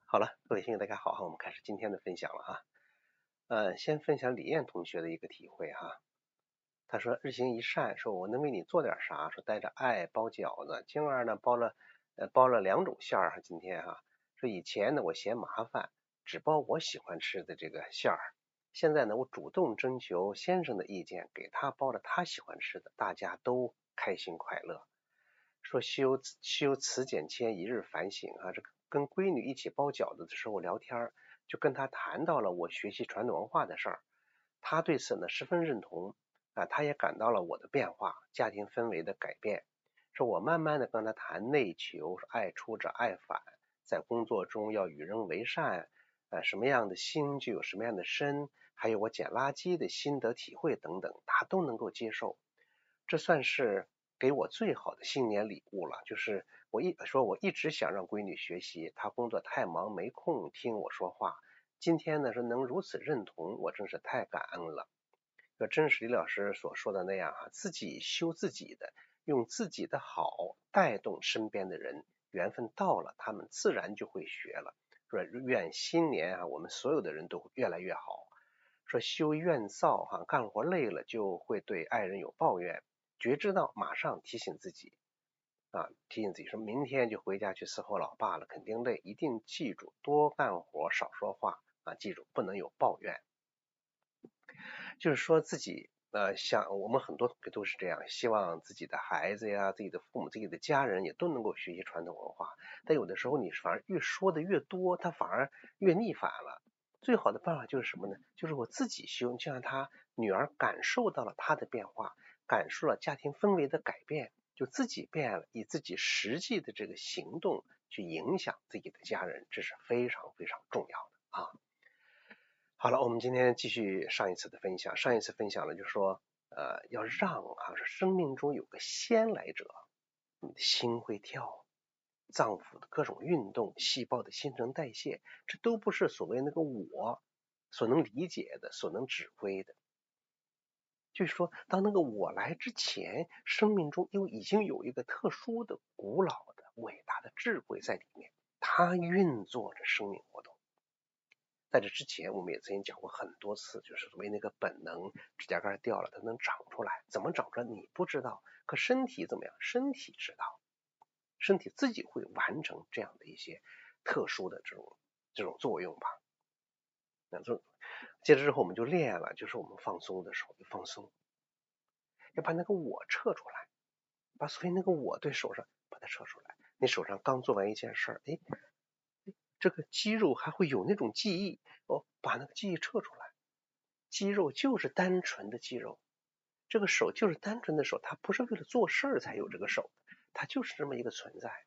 好了，各位听友大家好，我们开始今天的分享了哈。先分享李艳同学的一个体会哈。他说日行一善，说我能为你做点啥？说带着爱包饺子，今儿呢包了2种馅儿哈。今天哈，说以前呢我嫌麻烦，只包我喜欢吃的这个馅儿。现在呢我主动征求先生的意见，给他包了他喜欢吃的，大家都开心快乐。说修辞简签，一日反省啊。这个跟闺女一起包饺子的时候聊天，就跟她谈到了我学习传统文化的事儿。她对此呢十分认同啊，她也感到了我的变化，家庭氛围的改变。说我慢慢的跟她谈内求，爱出者爱返，在工作中要与人为善，什么样的心就有什么样的身，还有我捡垃圾的心得体会等等，她都能够接受。这算是给我最好的新年礼物了。就是我一直想让闺女学习，她工作太忙没空听我说话。今天呢是能如此认同，我真是太感恩了。这真是李老师所说的那样哈，自己修自己的，用自己的好带动身边的人，缘分到了，他们自然就会学了。说愿新年啊，我们所有的人都越来越好。说修怨躁哈，干活累了就会对爱人有抱怨，觉知到马上提醒自己啊，提醒自己说明天就回家去伺候老爸了，肯定累，一定记住多干活少说话啊，记住不能有抱怨。就是说自己像我们很多同学都是这样，希望自己的孩子呀、自己的父母、自己的家人也都能够学习传统文化，但有的时候你反而越说的越多，他反而越逆反了。最好的办法就是什么呢？就是我自己修，就让他女儿感受到了他的变化，感受了家庭氛围的改变，就自己变了，以自己实际的这个行动去影响自己的家人，这是非常非常重要的啊。好了，我们今天继续上一次的分享。上一次分享了，就是说，要让说生命中有个先来者，你的心会跳，脏腑的各种运动，细胞的新陈代谢，这都不是所谓那个我所能理解的，所能指挥的。就是说，当那个我来之前，生命中已经有一个特殊的、古老的、伟大的智慧在里面，它运作着生命活动。在这之前，我们也曾经讲过很多次，就是所谓那个本能，指甲盖掉了，它能长出来，怎么长出来你不知道，可身体怎么样？身体知道，身体自己会完成这样的一些特殊的这种作用吧。那接着之后我们就练了，就是我们放松的时候就放松，要把那个我撤出来，把所谓那个我对手上把它撤出来。你手上刚做完一件事，这个肌肉还会有那种记忆，把那个记忆撤出来。肌肉就是单纯的肌肉，这个手就是单纯的手，它不是为了做事才有这个手，它就是这么一个存在。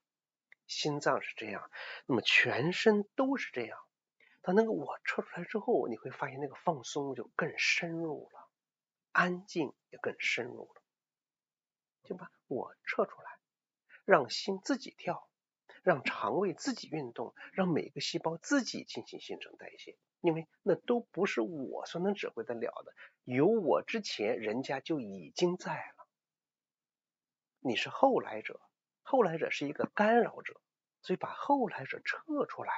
心脏是这样，那么全身都是这样。当那个我撤出来之后，你会发现那个放松就更深入了，安静也更深入了。就把我撤出来，让心自己跳，让肠胃自己运动，让每个细胞自己进行新陈代谢。因为那都不是我所能指挥得了的，有我之前人家就已经在了。你是后来者，后来者是一个干扰者，所以把后来者撤出来，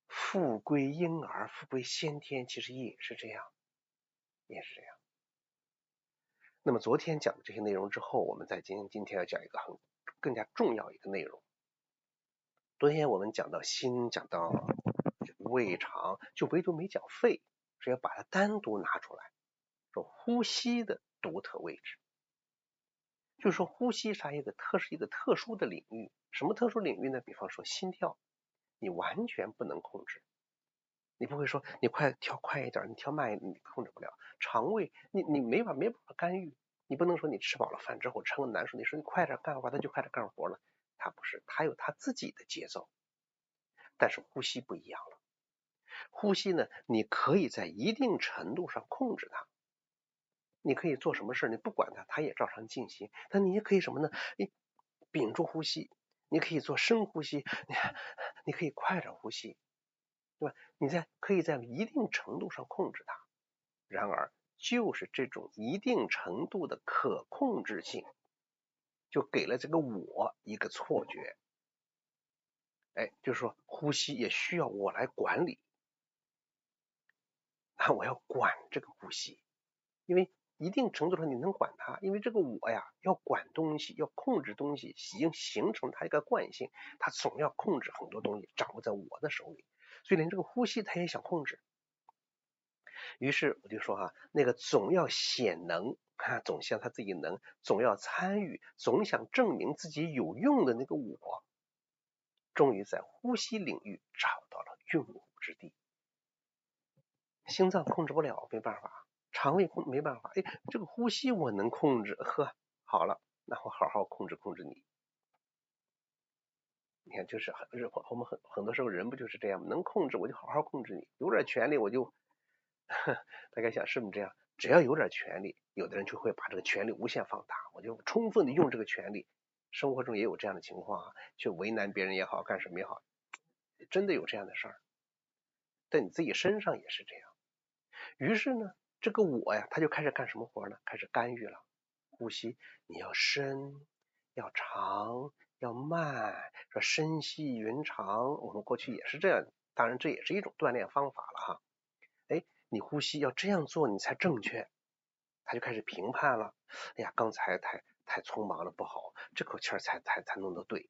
复归婴儿，复归先天，其实也是这样，也是这样。那么昨天讲的这些内容之后，我们在今天要讲一个更加重要一个内容。昨天我们讲到心，讲到胃肠，就唯独没讲肺，是要把它单独拿出来，说呼吸的独特位置。就是说呼吸是一个特殊的领域。什么特殊领域呢？比方说心跳，你完全不能控制。你不会说你跳快一点，你跳慢一点，你控制不了。肠胃你没办法干预，你不能说你吃饱了饭之后撑得难受，你说你快点干活，他就快点干活了。他不是，他有他自己的节奏。但是呼吸不一样了，呼吸呢，你可以在一定程度上控制它。你可以做什么事，你不管它，它也照常进行。但你也可以什么呢？屏住呼吸，你可以做深呼吸，你可以快点呼吸，对吧？可以在一定程度上控制它。然而，就是这种一定程度的可控制性，就给了这个我一个错觉。就是说呼吸也需要我来管理啊，我要管这个呼吸，因为一定程度上你能管它，因为这个我呀要管东西，要控制东西，已经形成它一个惯性，它总要控制很多东西，掌握在我的手里，所以连这个呼吸它也想控制。于是我就说那个总要显能总想他自己能，总要参与，总想证明自己有用的那个我，终于在呼吸领域找到了用武之地。心脏控制不了，没办法，肠胃没办法，这个呼吸我能控制，好了，那我好好控制你。你看，就是我们很多时候人不就是这样，能控制我就好好控制你，有点权利我就大概想是不是这样？只要有点权利，有的人就会把这个权利无限放大，我就充分的用这个权利。生活中也有这样的情况去为难别人也好，干什么也好，真的有这样的事儿，在你自己身上也是这样。于是呢，这个我呀，他就开始干什么活呢？开始干预了。呼吸，你要深，要长，要慢，说深细匀长。我们过去也是这样，当然这也是一种锻炼方法了你呼吸要这样做你才正确，他就开始评判了。哎呀，刚才太匆忙了，不好，这口气儿才弄得对，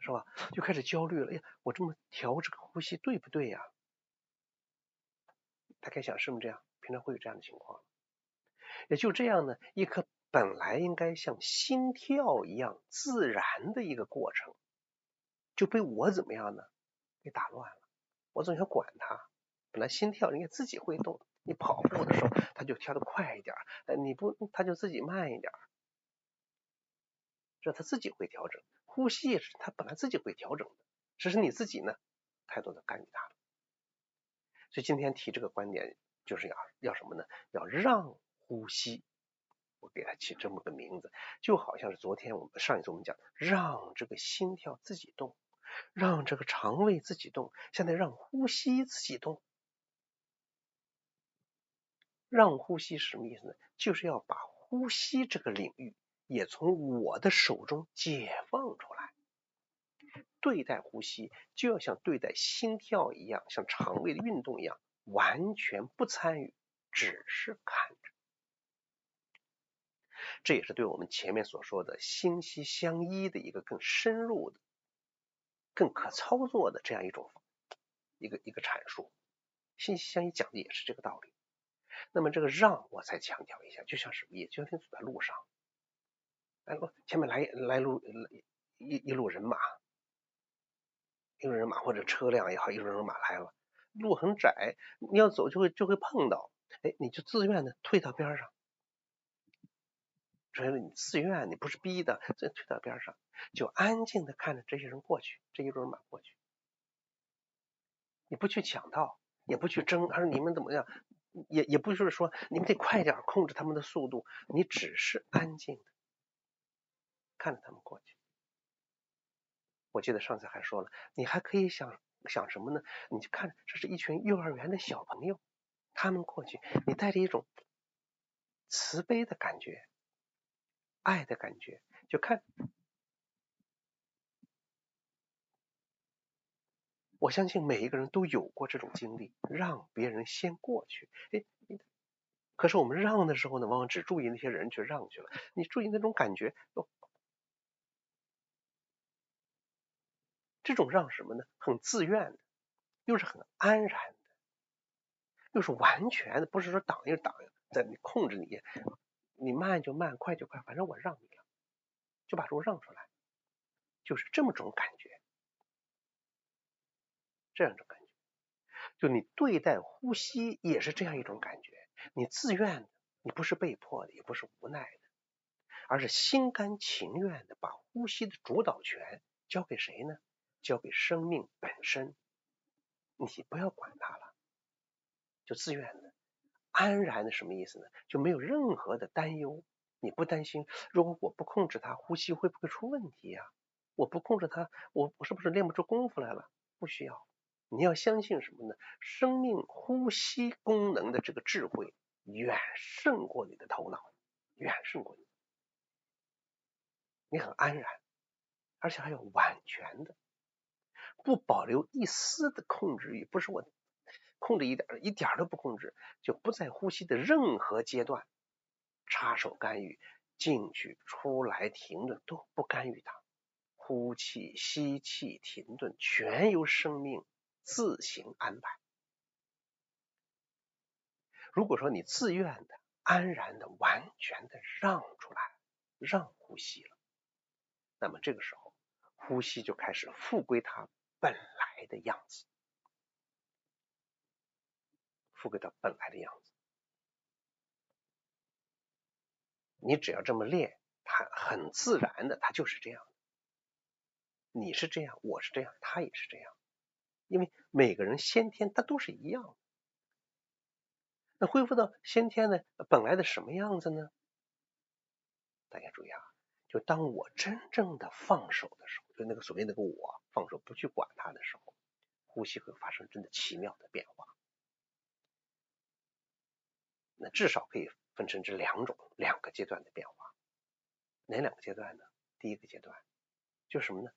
是吧？就开始焦虑了。哎呀，我这么调这个呼吸对不对呀？大概想是不是这样？平常会有这样的情况。也就这样呢，一颗本来应该像心跳一样自然的一个过程，就被我怎么样呢？给打乱了。我总想管它，本来心跳应该自己会动，你跑步的时候它就跳得快一点，你不它就自己慢一点，这它自己会调整。呼吸也是它本来自己会调整的，只是你自己呢太多的干预它了。所以今天提这个观点就是要什么呢？要让呼吸。我给它起这么个名字，就好像是上一次我们讲，让这个心跳自己动，让这个肠胃自己动，现在让呼吸自己动。让呼吸是什么意思呢？就是要把呼吸这个领域也从我的手中解放出来。对待呼吸就要像对待心跳一样，像肠胃的运动一样，完全不参与，只是看着。这也是对我们前面所说的心息相依的一个更深入的、更可操作的这样一种一个阐述。心息相依讲的也是这个道理。那么这个让我再强调一下，就像什么意思？就像你走在路上，前面来路一路人马，或者车辆也好，一路人马来了，路很窄，你要走就会碰到，你就自愿的退到边上。只要你自愿，你不是逼的，再退到边上，就安静的看着这些人过去，这一路人马过去。你不去抢道，也不去争，他说你们怎么样，也不是说你们得快点控制他们的速度，你只是安静的看着他们过去。我记得上次还说了，你还可以想什么呢？你就看这是一群幼儿园的小朋友，他们过去，你带着一种慈悲的感觉，爱的感觉，就看。我相信每一个人都有过这种经历，让别人先过去。可是我们让的时候呢，往往只注意那些人去让去了，你注意那种感觉，这种让什么呢？很自愿的，又是很安然的，又是完全的，不是说挡一挡，在你控制你，你慢就慢，快就快，反正我让你了，就把路让出来，就是这么种感觉，这样一种感觉。就你对待呼吸也是这样一种感觉，你自愿的，你不是被迫的，也不是无奈的，而是心甘情愿的把呼吸的主导权交给谁呢？交给生命本身，你不要管它了，就自愿的。安然的什么意思呢？就没有任何的担忧，你不担心，如果我不控制它，呼吸会不会出问题呀？我不控制它，我是不是练不出功夫来了？不需要，你要相信什么呢？生命呼吸功能的这个智慧远胜过你的头脑，远胜过你，你很安然，而且还有完全的，不保留一丝的控制欲，不是我控制一点都不控制，就不在呼吸的任何阶段插手干预，进去、出来、停顿都不干预它。呼气、吸气、停顿，全由生命自行安排。如果说你自愿的、安然的、完全的让出来，让呼吸了，那么这个时候呼吸就开始复归它本来的样子，复归它本来的样子。你只要这么练，它很自然的，它就是这样。你是这样，我是这样，他也是这样，因为每个人先天他都是一样的。那恢复到先天的本来的什么样子呢？大家注意啊，就当我真正的放手的时候，就那个所谓那个我放手不去管它的时候，呼吸会发生真的奇妙的变化。那至少可以分成这两个阶段的变化。哪两个阶段呢？第一个阶段就是什么呢？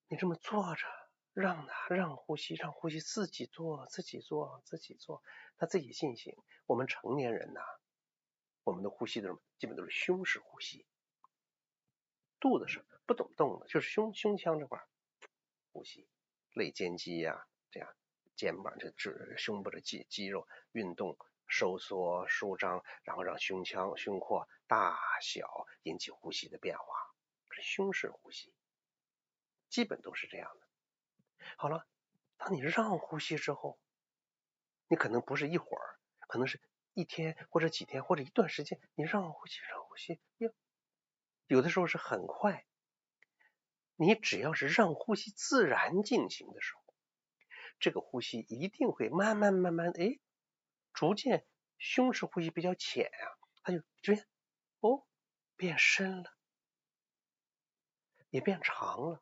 你这么坐着，让呼吸自己做，它自己进行。我们成年人呢，我们的呼吸基本都是胸式呼吸，肚子是不懂动的，就是胸腔这块呼吸，肋间肌呀，这样肩膀胸部的肌肉运动收缩舒张，然后让胸廓大小引起呼吸的变化，是胸式呼吸，基本都是这样的。好了，当你让呼吸之后，你可能不是一会儿，可能是一天或者几天或者一段时间，你让呼吸，有的时候是很快。你只要是让呼吸自然进行的时候，这个呼吸一定会慢慢逐渐胸式呼吸比较浅啊，它就逐渐变深了，也变长了，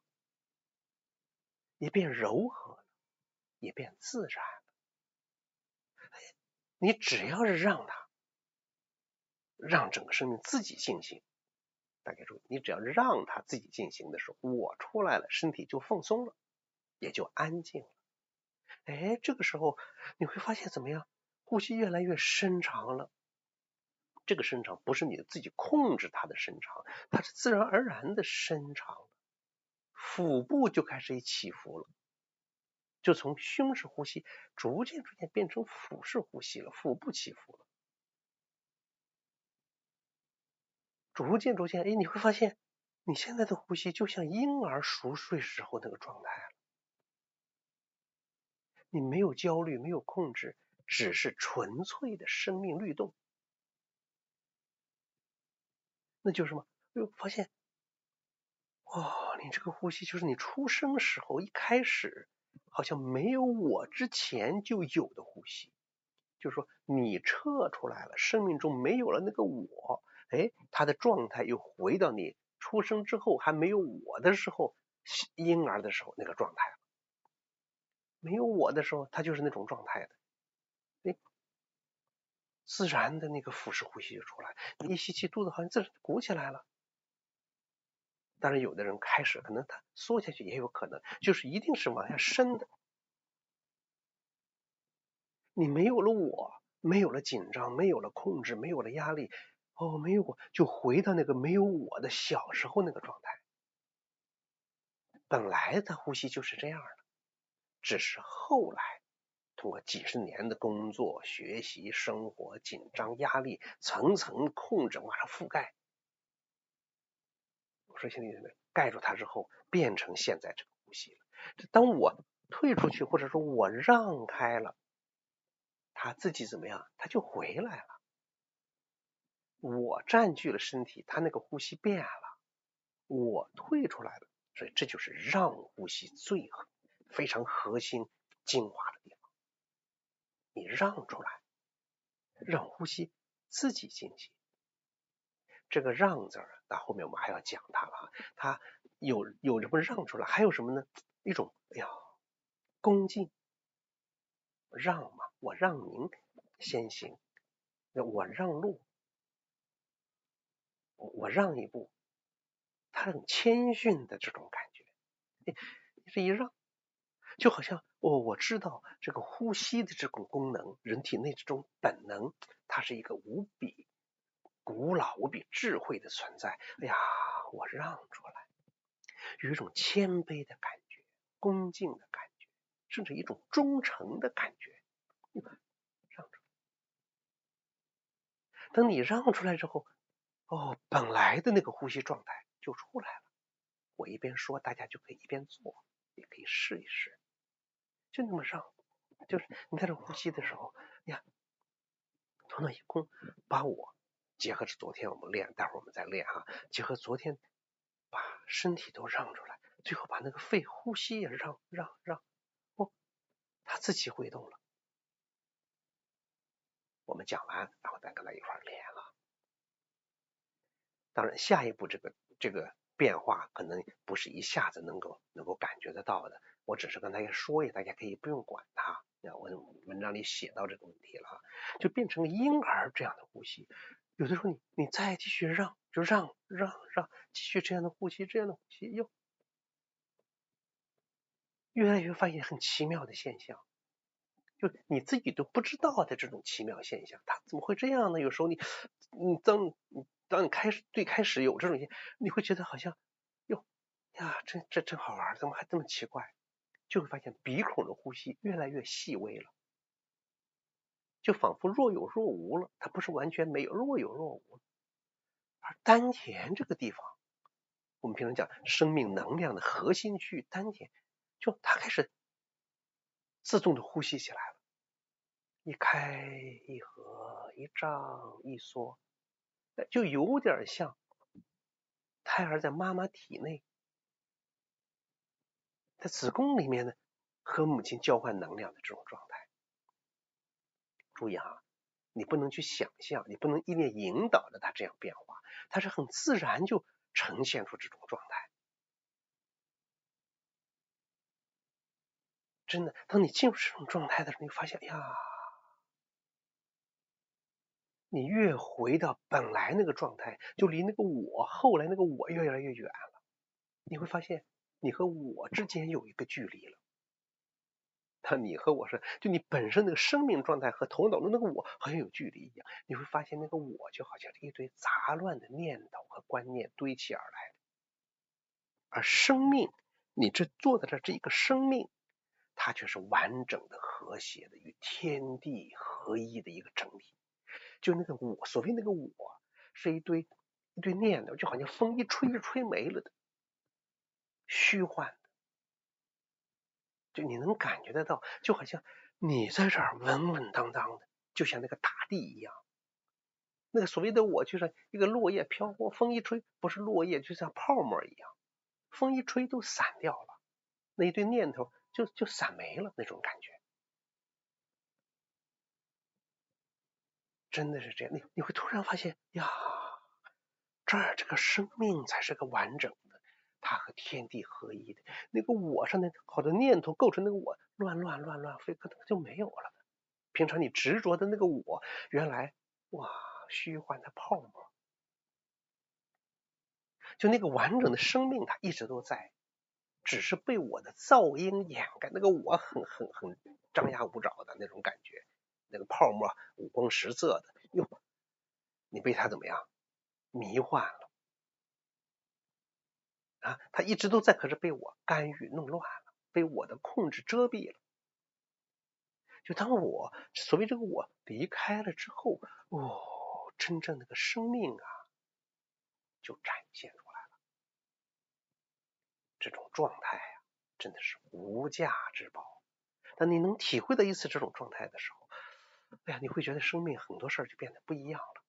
也变柔和了，也变自然了。你只要是让整个生命自己进行，大家注意，你只要让它自己进行的时候，我出来了，身体就放松了，也就安静了。这个时候你会发现怎么样？呼吸越来越深长了。这个深长不是你自己控制它的深长，它是自然而然的深长。腹部就开始起伏了，就从胸式呼吸逐渐变成腹式呼吸了，腹部起伏了。逐渐，你会发现你现在的呼吸就像婴儿熟睡时候那个状态了。你没有焦虑，没有控制，只是纯粹的生命律动。那就是什么？发现你这个呼吸就是你出生时候一开始好像没有我之前就有的呼吸，就是说你撤出来了，生命中没有了那个我，他的状态又回到你出生之后还没有我的时候，婴儿的时候那个状态了。没有我的时候，他就是那种状态的。自然的那个腹式呼吸就出来，你一吸气，肚子好像自然鼓起来了。当然有的人开始可能他缩下去也有可能，就是一定是往下伸的。你没有了我，没有了紧张，没有了控制，没有了压力，没有我，就回到那个没有我的小时候那个状态。本来他呼吸就是这样的，只是后来通过几十年的工作、学习、生活、紧张、压力层层控制往上覆盖，我说现在盖住它之后，变成现在这个呼吸了。当我退出去，或者说我让开了，它自己怎么样？它就回来了。我占据了身体，它那个呼吸变了，我退出来了。所以这就是让呼吸非常核心精华的地方。你让出来，让呼吸自己进行。这个让字那后面我们还要讲它了。它有什么让出来？还有什么呢？一种恭敬，让嘛，我让您先行，我让路，我让一步，他很谦逊的这种感觉，你这一让，就好像我知道这个呼吸的这种功能，人体内这种本能，它是一个无比古老、无比智慧的存在。哎呀，我让出来，有一种谦卑的感觉，恭敬的感觉，甚至一种忠诚的感觉。让出来，等你让出来之后，本来的那个呼吸状态就出来了。我一边说，大家就可以一边做，也可以试一试，就那么让。就是你在这呼吸的时候，呀，头脑一空，把我结合着昨天我们练，待会儿我们再练哈，结合昨天把身体都让出来，最后把那个肺呼吸也让，他自己会动了。我们讲完，然后再跟他一块练了。当然，下一步这个变化可能不是一下子能够感觉得到的。我只是跟大家说一下，大家可以不用管它。我文章里写到这个问题了哈，就变成婴儿这样的呼吸。有的时候你再继续让，就让，继续这样的呼吸，越来越发现很奇妙的现象。就你自己都不知道的这种奇妙现象，它怎么会这样呢？有时候当你最开始有这种你会觉得好像这真好玩，怎么还这么奇怪？就会发现鼻孔的呼吸越来越细微了，就仿佛若有若无了。它不是完全没有，若有若无。而丹田这个地方，我们平常讲生命能量的核心区域丹田，就它开始自动的呼吸起来了。一开一合，一张一缩，就有点像胎儿在妈妈体内，在子宫里面呢，和母亲交换能量的这种状态。注意哈，你不能去想象，你不能意念引导着它这样变化，它是很自然就呈现出这种状态。真的，当你进入这种状态的时候，你发现呀，你越回到本来那个状态，就离那个我后来那个我越来越远了。你会发现，你和我之间有一个距离了。你和我是，就你本身那个生命状态和头脑的那个我好像有距离一样。你会发现那个我就好像是一堆杂乱的念头和观念堆砌而来的，而生命，你坐在这一个生命，它却是完整的、和谐的，与天地合一的一个整体。就那个我，所谓那个我，是一堆念头，就好像风一吹就吹没了的，虚幻。就你能感觉得到，就好像你在这儿稳稳当当的，就像那个大地一样。那个所谓的我，就是一个落叶飘过，风一吹，不是落叶，就像泡沫一样，风一吹都散掉了，那一堆念头就散没了，那种感觉。真的是这样，你会突然发现呀，这儿这个生命才是个完整的，它和天地合一的。那个我上的好多念头构成那个我，乱飞，可能就没有了。平常你执着的那个我，原来虚幻的泡沫，就那个完整的生命，它一直都在，只是被我的噪音掩盖。那个我很张牙舞爪的那种感觉，那个泡沫五光十色的，你被它怎么样迷幻了啊？它一直都在，可是被我干预弄乱了，被我的控制遮蔽了。就当我所谓这个我离开了之后，真正那个生命啊，就展现出来了。这种状态啊，真的是无价之宝。当你能体会到一次这种状态的时候，哎呀，你会觉得生命很多事儿就变得不一样了。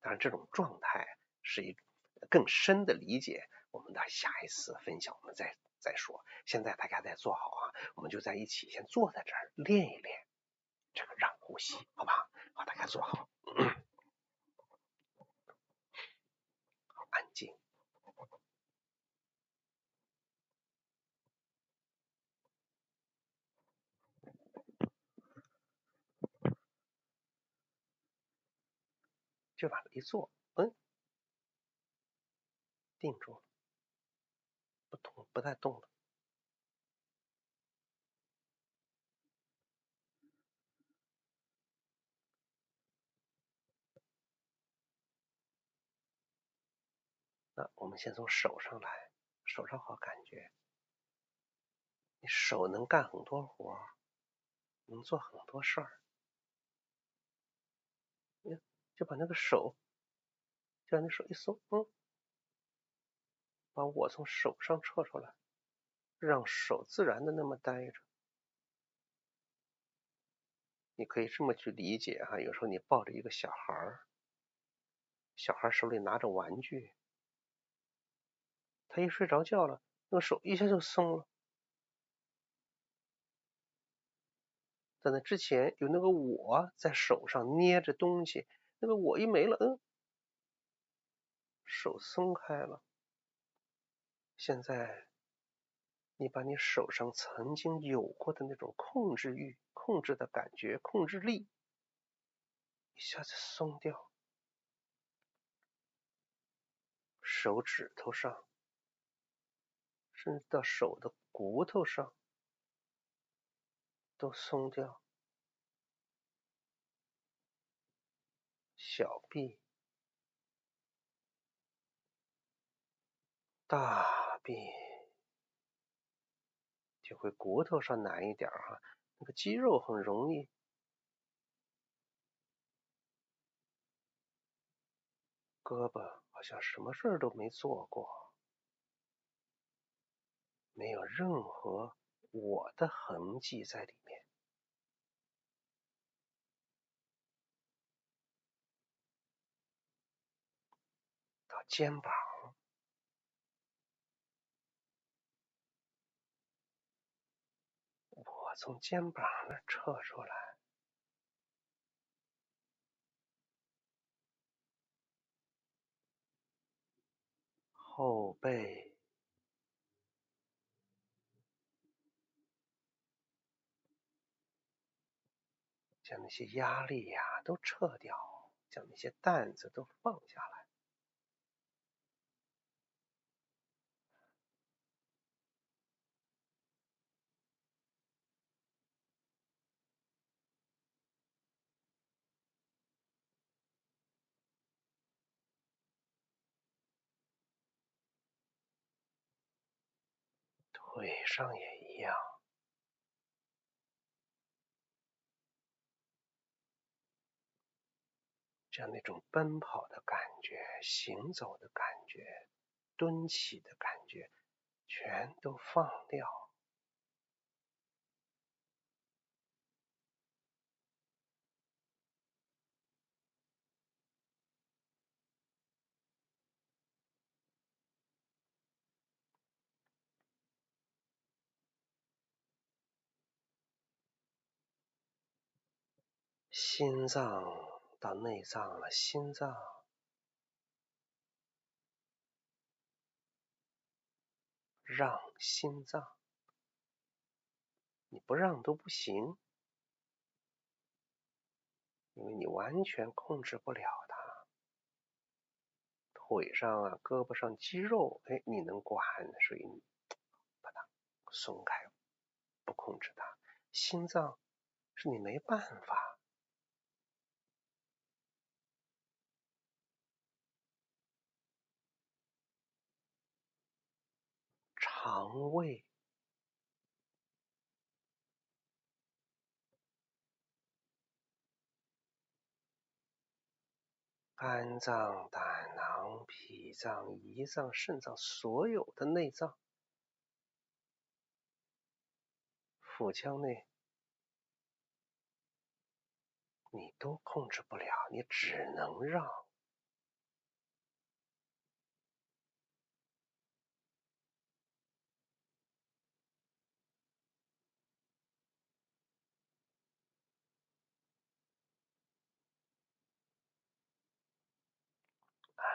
当然，这种状态是一种更深的理解，我们的下一次分享我们再说。现在大家再坐好啊，我们就在一起先坐在这儿练一练这个让呼吸，好吧？好，大家坐好，好，安静。就往那一坐，定住了。不太动了。那我们先从手上来，手上好感觉，你手能干很多活，能做很多事儿。就把那个手，就让你手一松，把我从手上撤出来，让手自然的那么待着。你可以这么去理解哈，有时候你抱着一个小孩，小孩手里拿着玩具，他一睡着觉了，那个手一下就松了。在那之前有那个我在手上捏着东西，那个我一没了，手松开了。现在你把你手上曾经有过的那种控制欲、控制的感觉、控制力一下子松掉，手指头上，甚至到手的骨头上都松掉，小臂、大臂，就会骨头上难一点哈，那个肌肉很容易。胳膊好像什么事儿都没做过，没有任何我的痕迹在里面。到肩膀，我从肩膀那儿撤出来，后背，将那些压力呀都撤掉，将那些担子都放下来。腿上也一样，将那种奔跑的感觉、行走的感觉、蹲起的感觉全都放掉。心脏到内脏了，心脏让心脏，你不让都不行，因为你完全控制不了它。腿上啊、胳膊上肌肉，你能管，所以你把它松开，不控制它。心脏是你没办法。肠胃，肝脏、胆囊、脾脏、胰脏、肾脏，所有的内脏，腹腔内，你都控制不了，你只能让。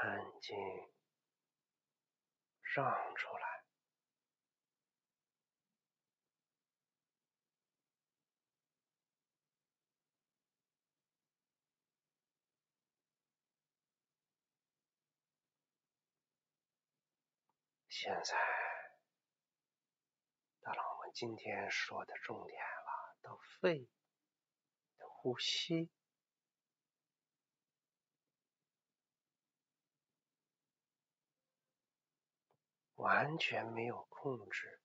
安静，让出来。现在们今天说的重点了，到肺的呼吸，完全没有控制，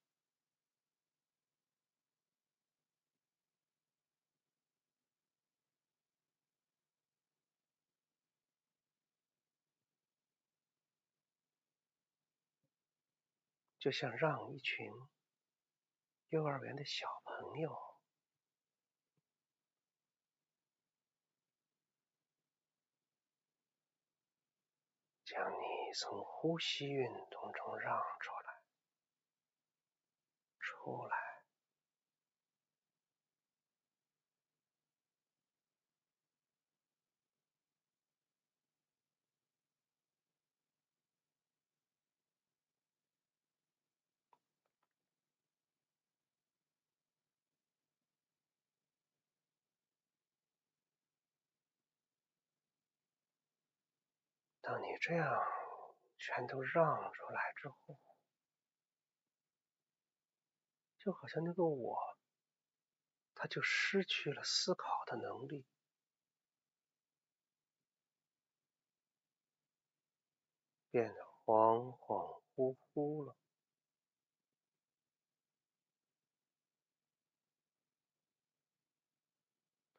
就像让一群幼儿园的小朋友将你从呼吸运动中让出来。当你这样全都让出来之后，就好像那个我，他就失去了思考的能力，变得恍恍惚惚了，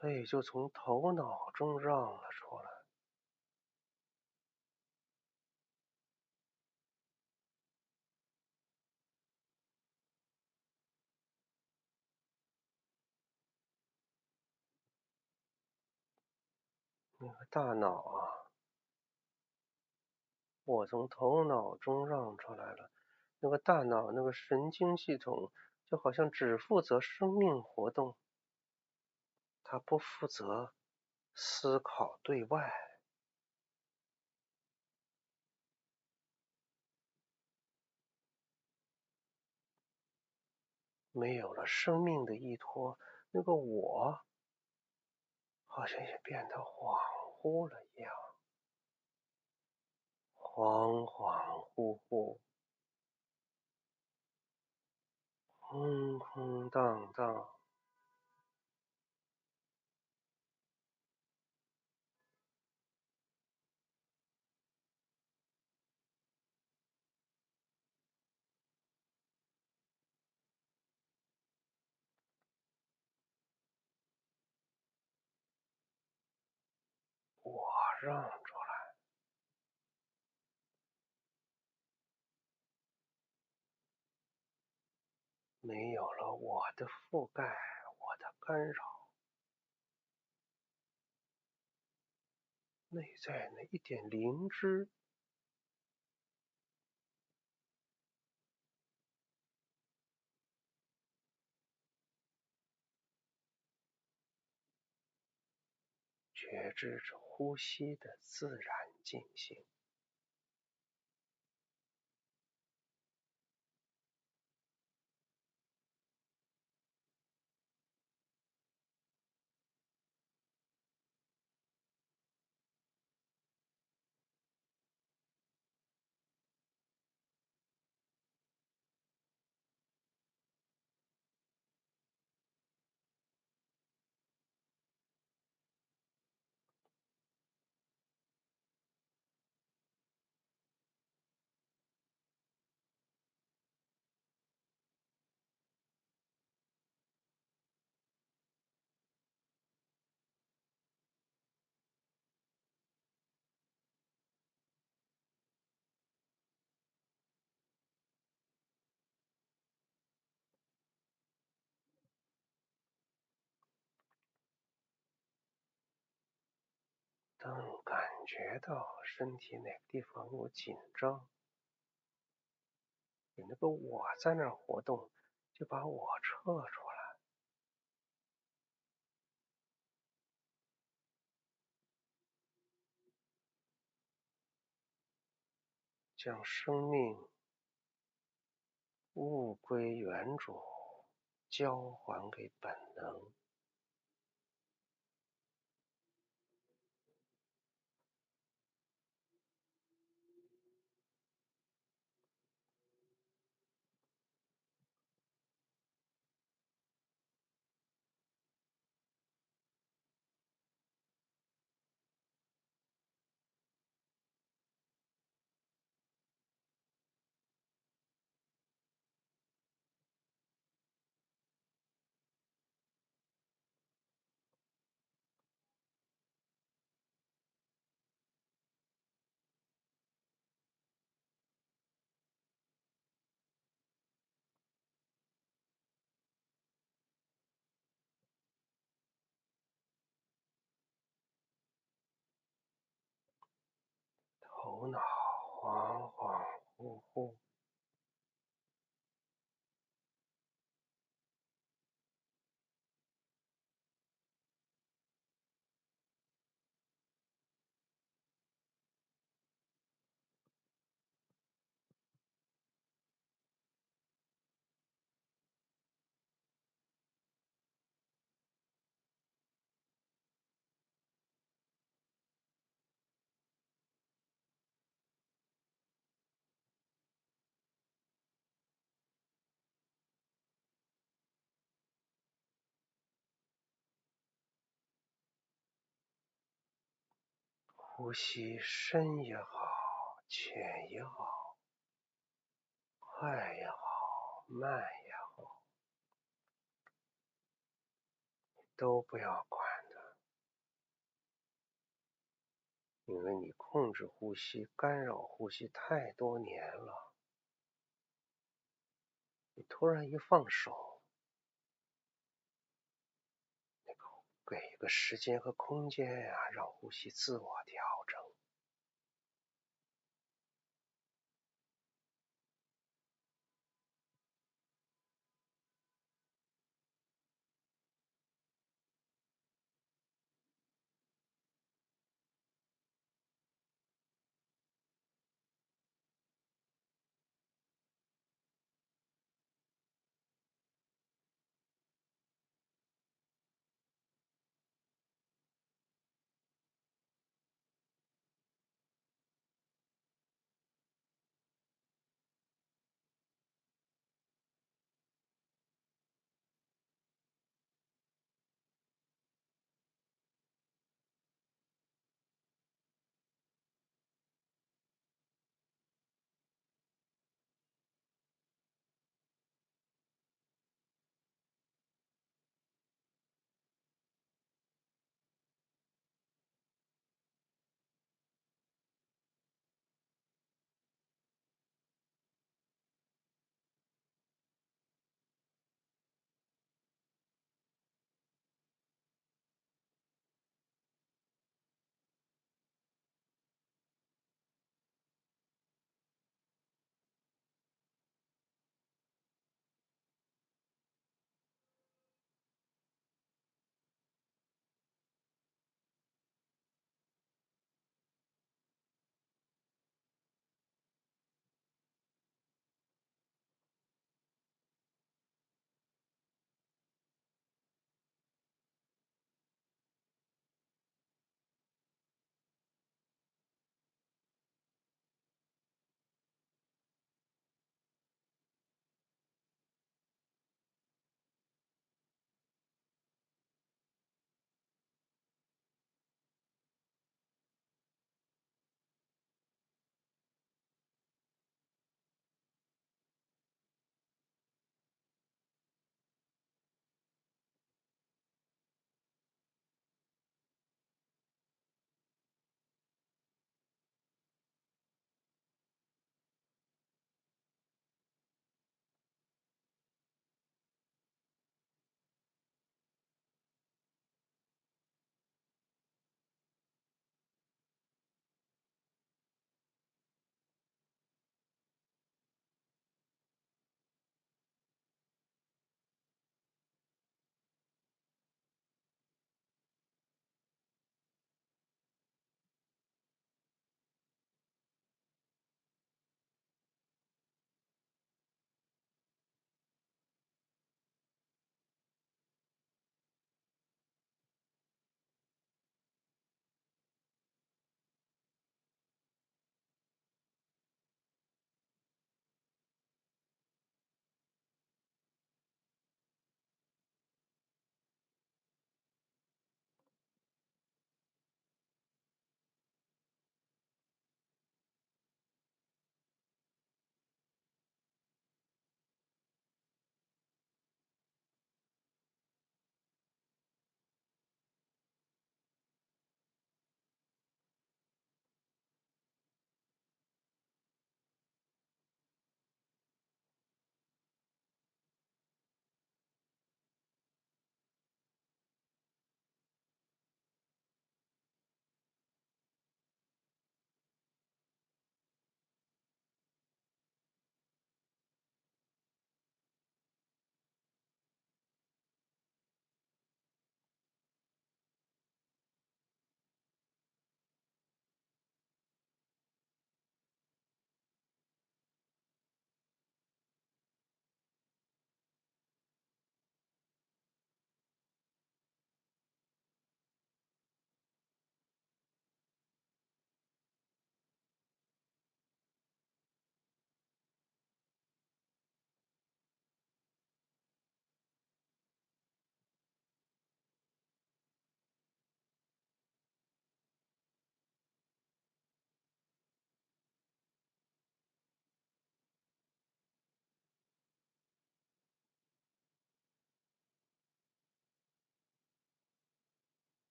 泪就从头脑中让了出来。那个大脑啊，我从头脑中让出来了，那个大脑那个神经系统就好像只负责生命活动，它不负责思考对外。没有了生命的依托，那个我好像也变得恍惚了一样，恍恍惚惚，空空荡荡。我让出来，没有了我的覆盖，我的干扰，内在那一点灵知，觉知着呼吸的自然进行。当感觉到身体哪个地方有紧张，有那个我在那儿活动，就把我撤出来，将生命物归原主，交还给本能。头脑恍恍惚惚，呼吸深也好，浅也好，快也好，慢也好，都不要管它，因为你控制呼吸、干扰呼吸太多年了。你突然一放手，给一个时间和空间呀，让呼吸自我调整。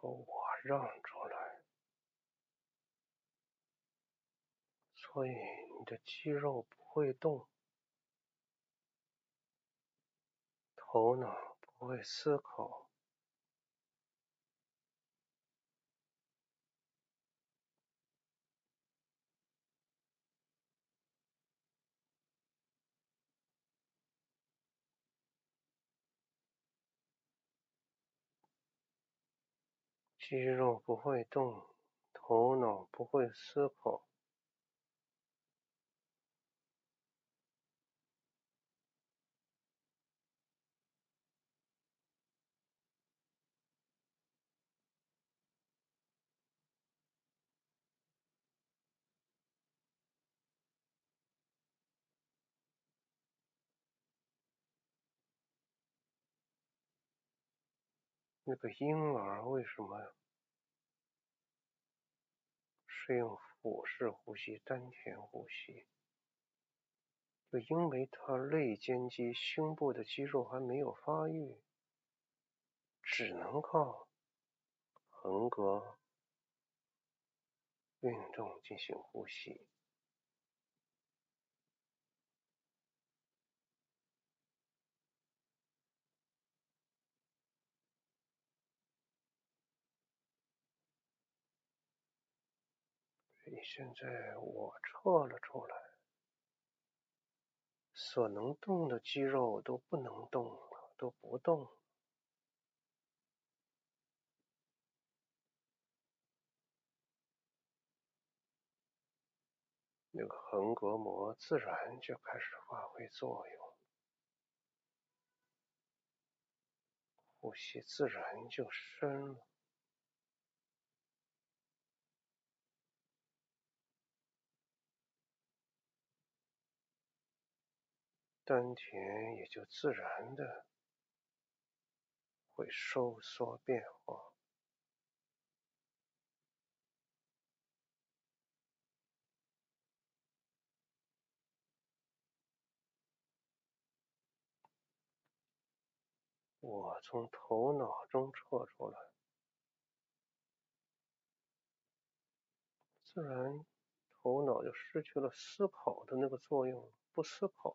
候我让出来，所以你的肌肉不会动，头脑不会思考。肌肉不会动，头脑不会思考。那个婴儿为什么是用腹式呼吸、丹田呼吸？就因为他肋间肌、胸部的肌肉还没有发育，只能靠横膈运动进行呼吸。所以现在我撤了出来，所能动的肌肉都不能动了，都不动。那个横膈膜自然就开始发挥作用，呼吸自然就深了，丹田也就自然的会收缩变化。我从头脑中撤出来，自然头脑就失去了思考的那个作用，不思考。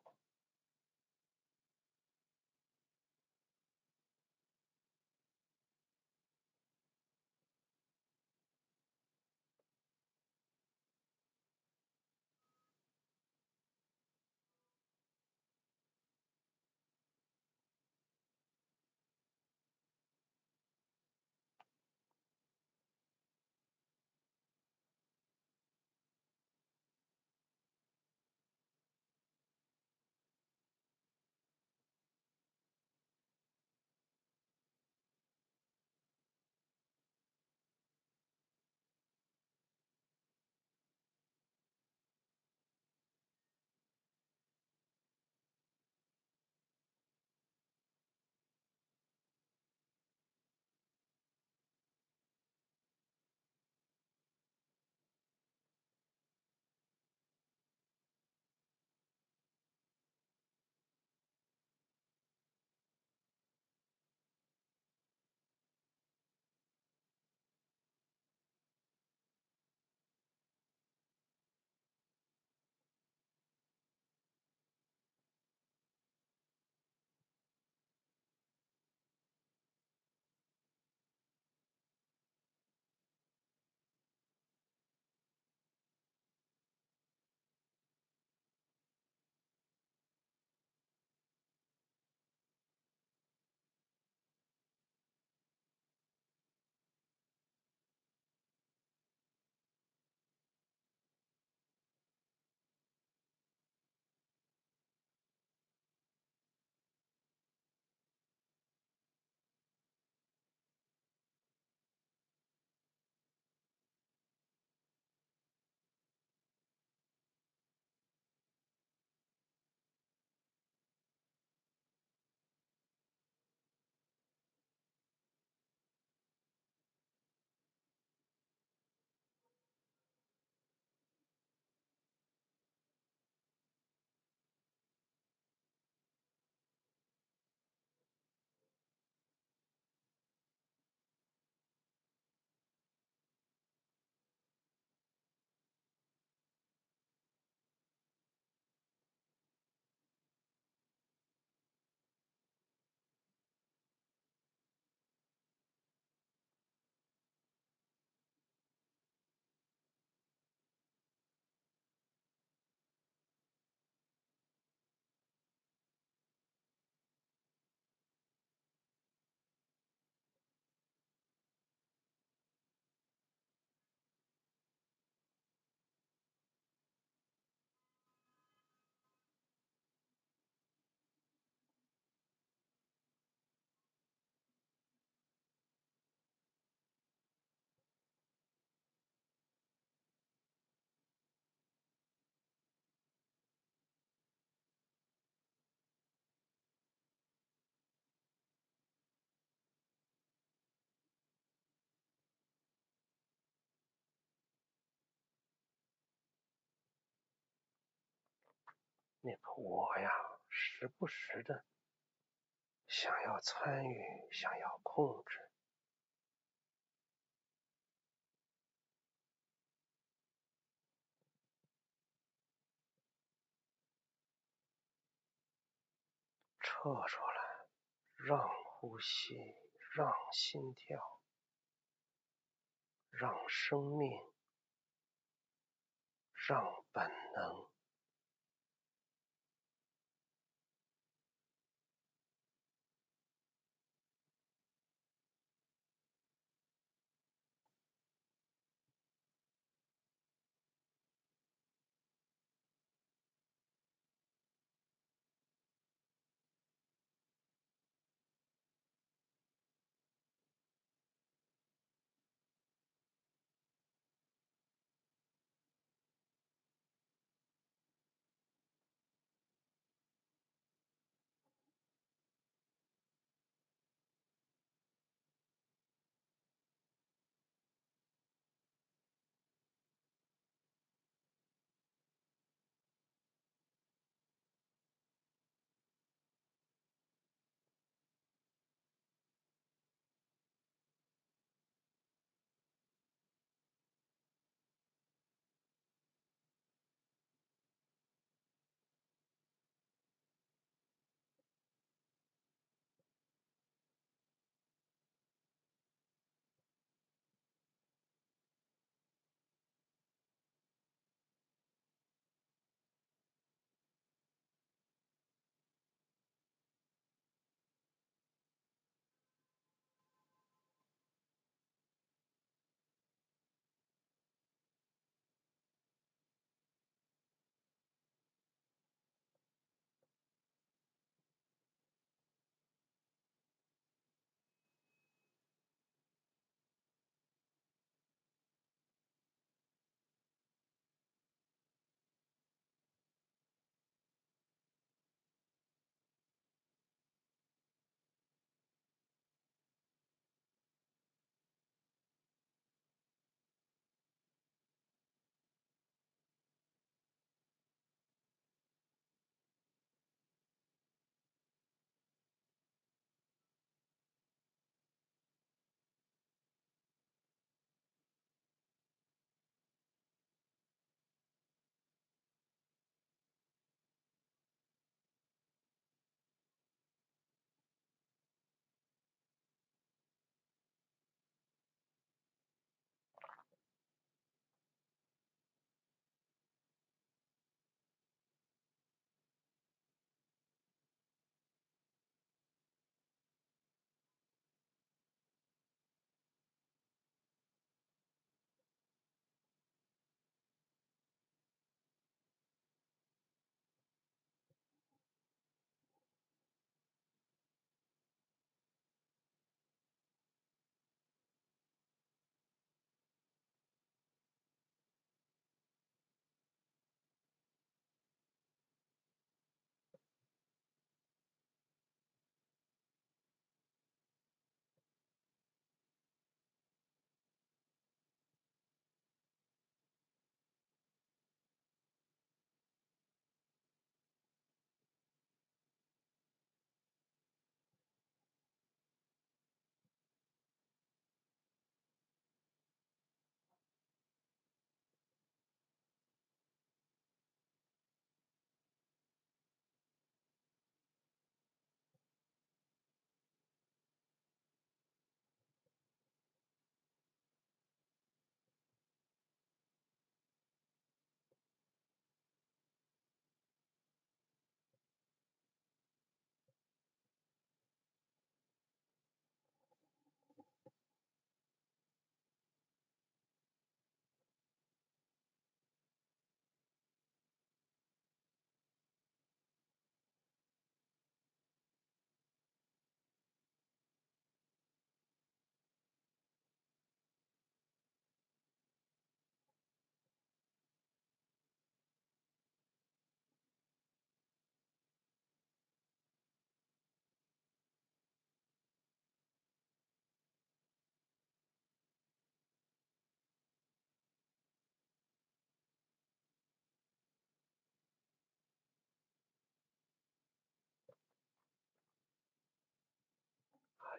那个我呀，时不时的想要参与，想要控制，撤出来，让呼吸，让心跳，让生命，让本能。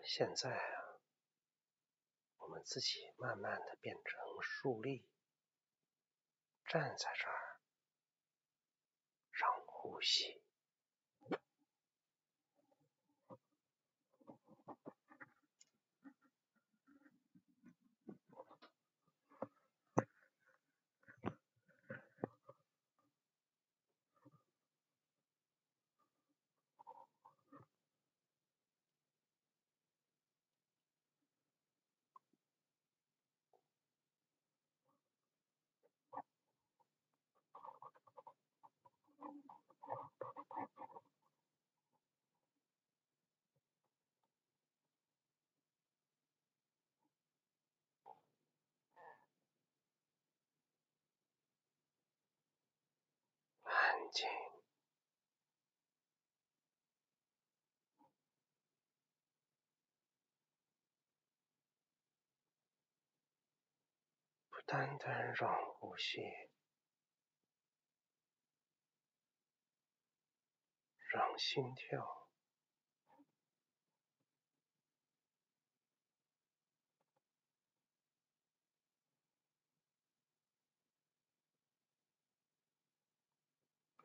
现在我们自己慢慢的变成竖立，站在这儿，让呼吸安静。不单单让呼吸，让心跳，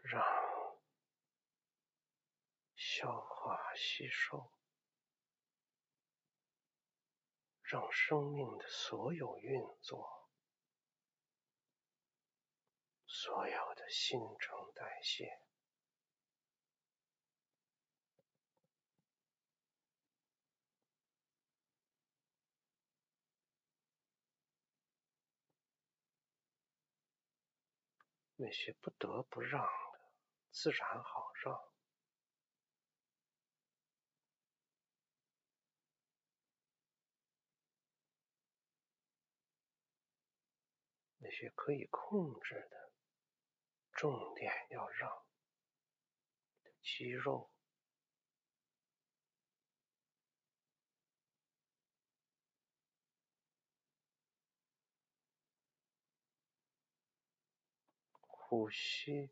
让消化吸收，让生命的所有运作，所有的新陈代谢，那些不得不让的，自然好让；那些可以控制的，重点要让。肌肉、呼吸，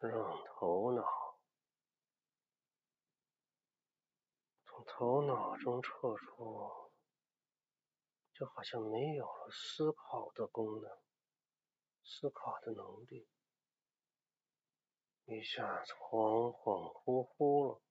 让头脑从头脑中撤出，就好像没有了思考的功能，思考的能力，一下子恍恍惚惚了。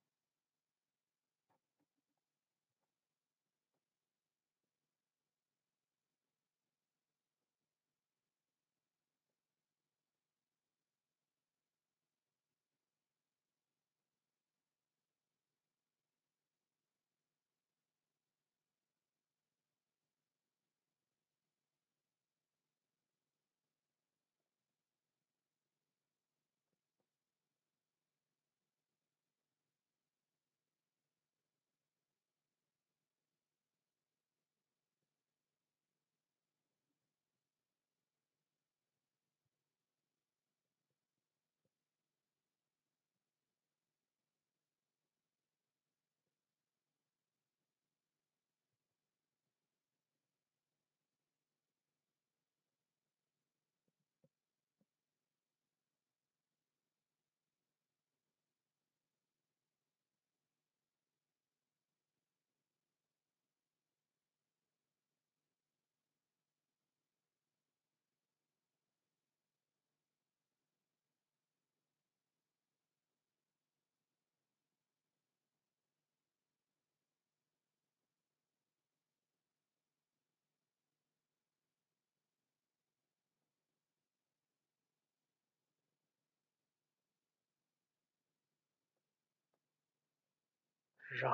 让，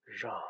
让，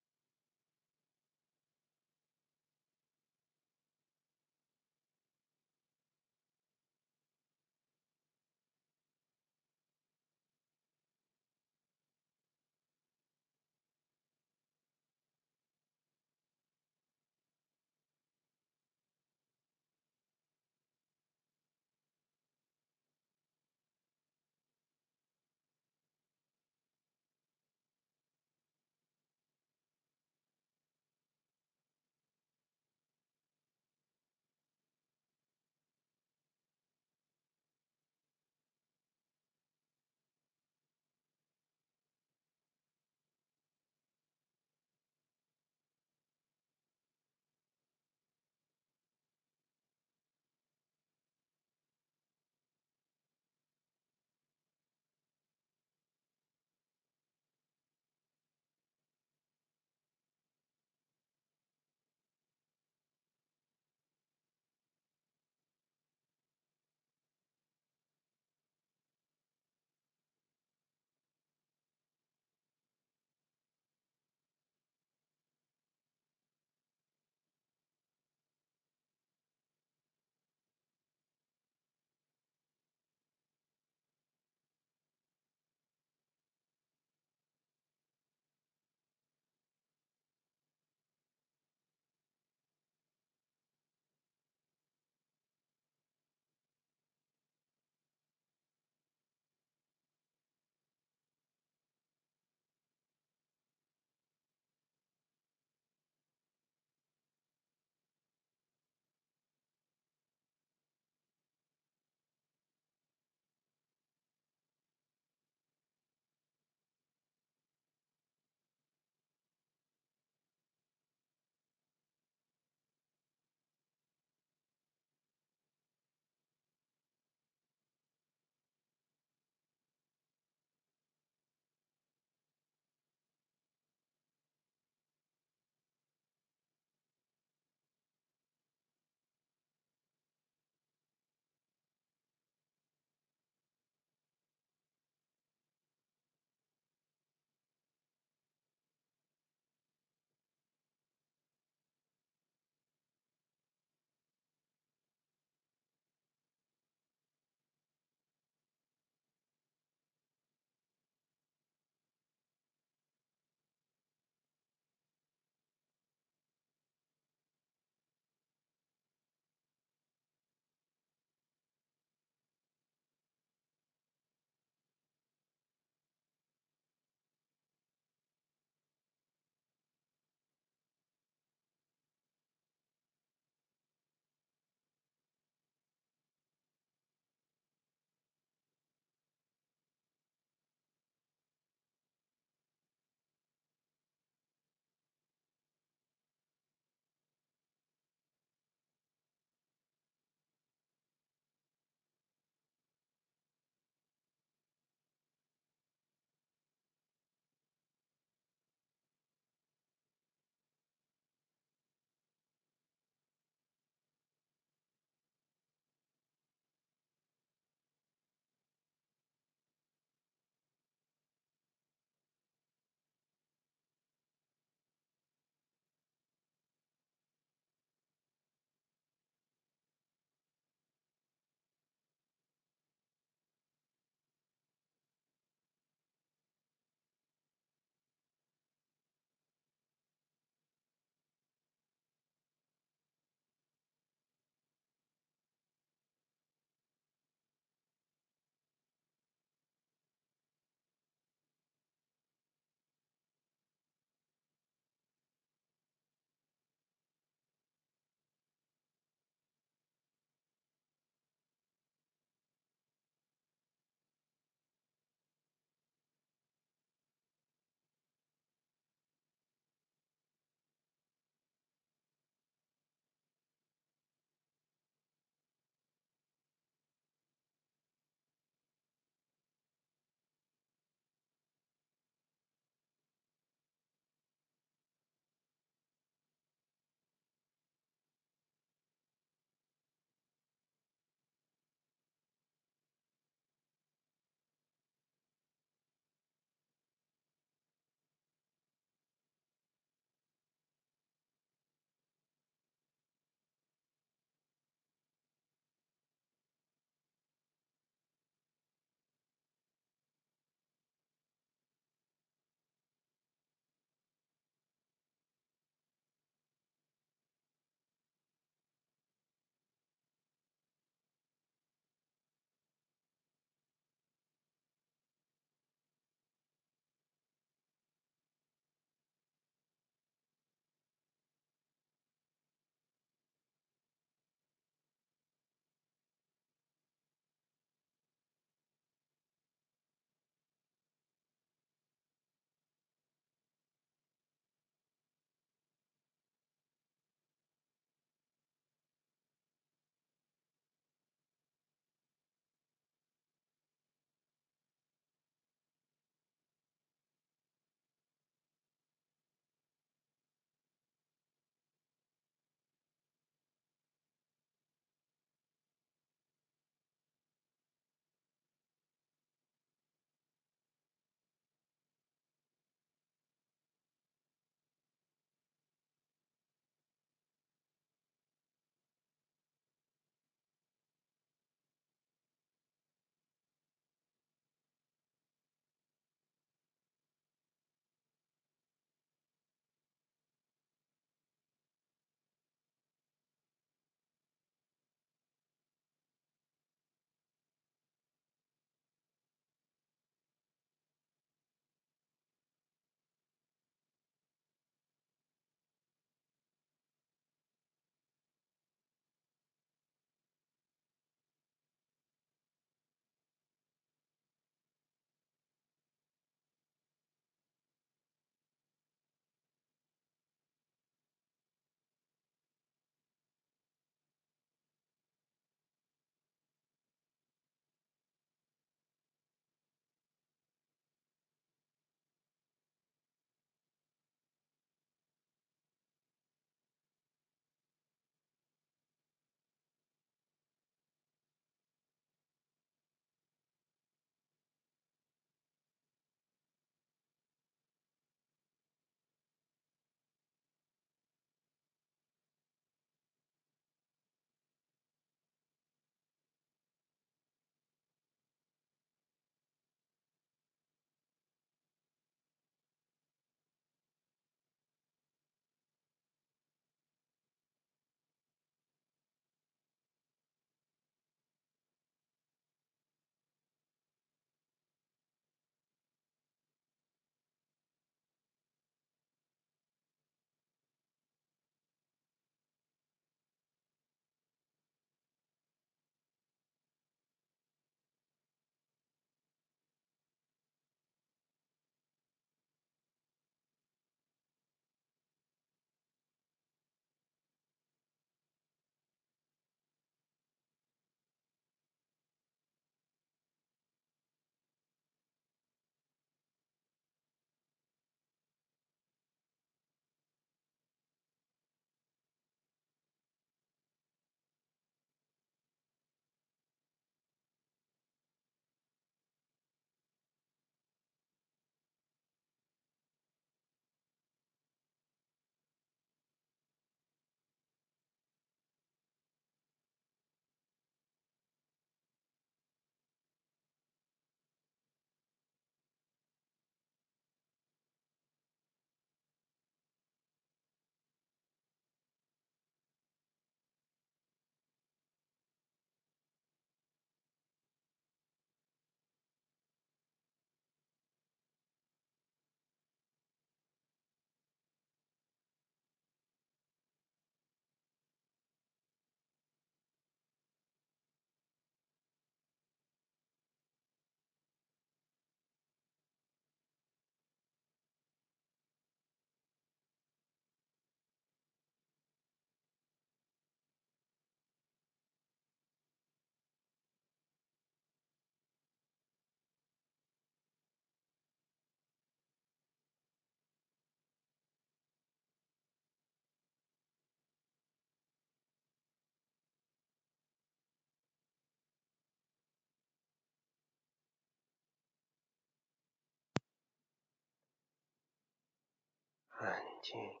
睛。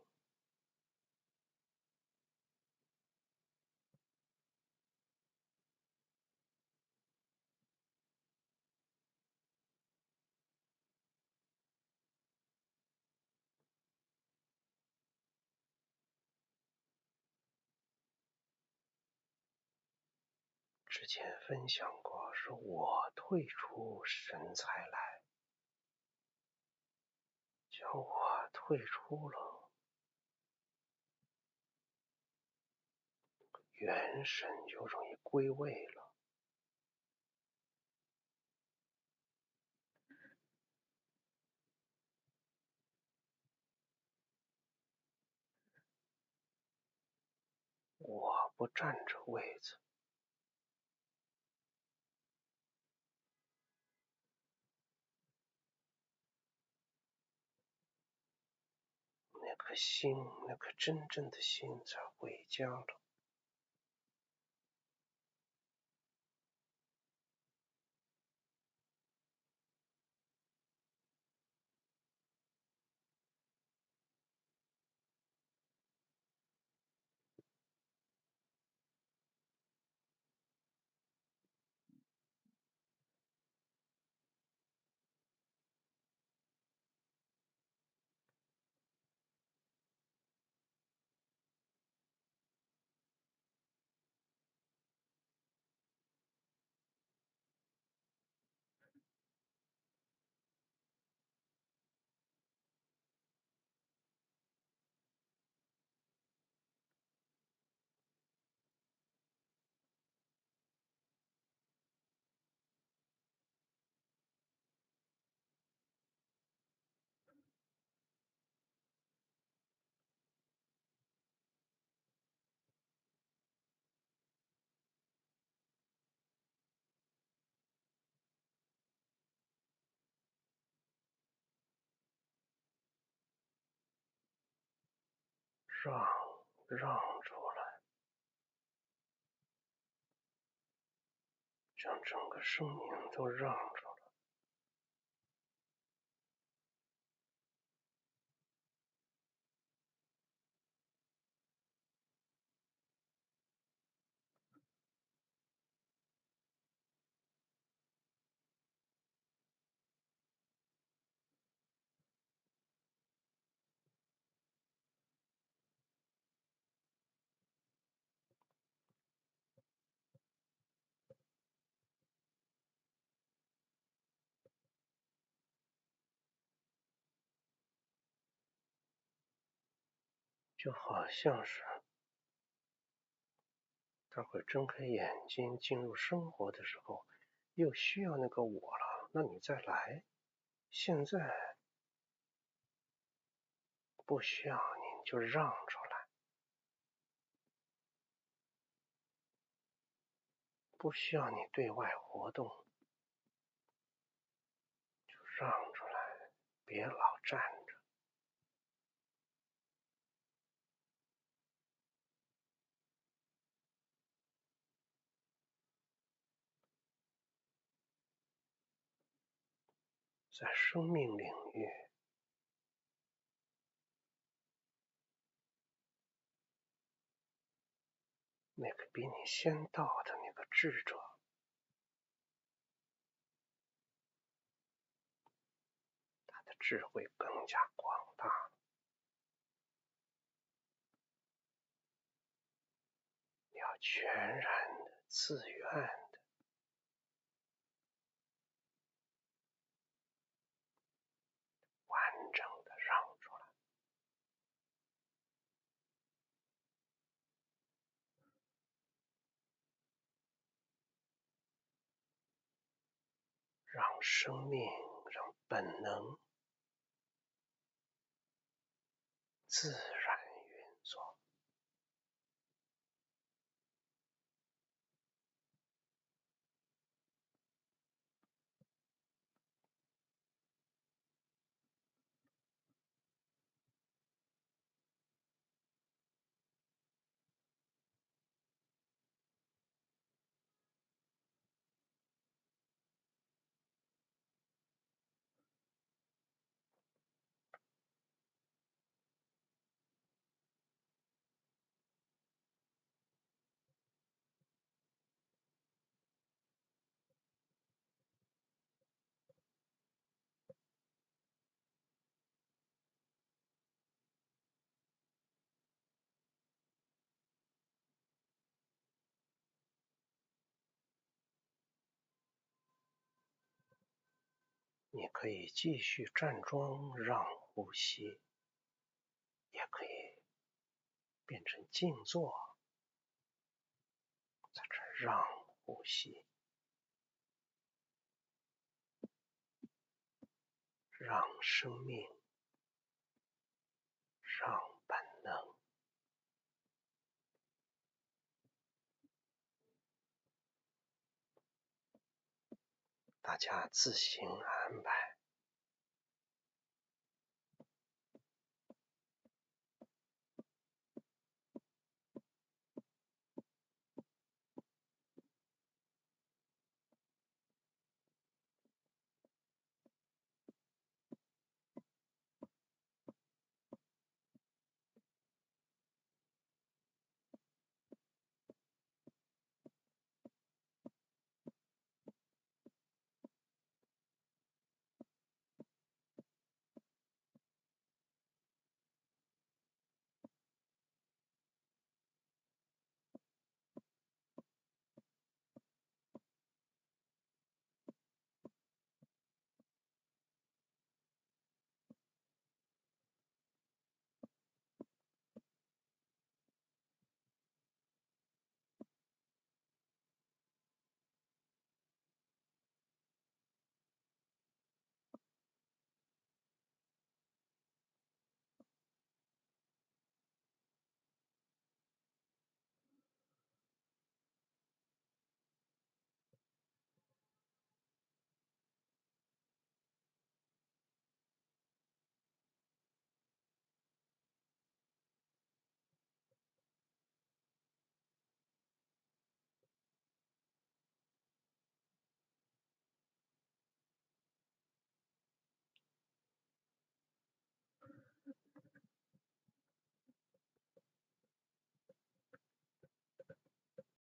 之前分享过，是我退出神才来，叫我退出了，元神就容易归位了。我不占这位子，那颗心，那颗真正的心才回家了。让出来，将整个生命都让出来。就好像是待会睁开眼睛进入生活的时候，又需要那个我了，那你再来。现在不需要你就让出来，不需要你对外活动，就让出来，别老站着。在生命领域，那个比你先到的那个智者，他的智慧更加广大，你要全然的自愿的完整的让出来，让生命，让本能自然运作。你可以继续站桩让呼吸，也可以变成静坐，在这儿让呼吸，让生命，让本能。大家自行安排。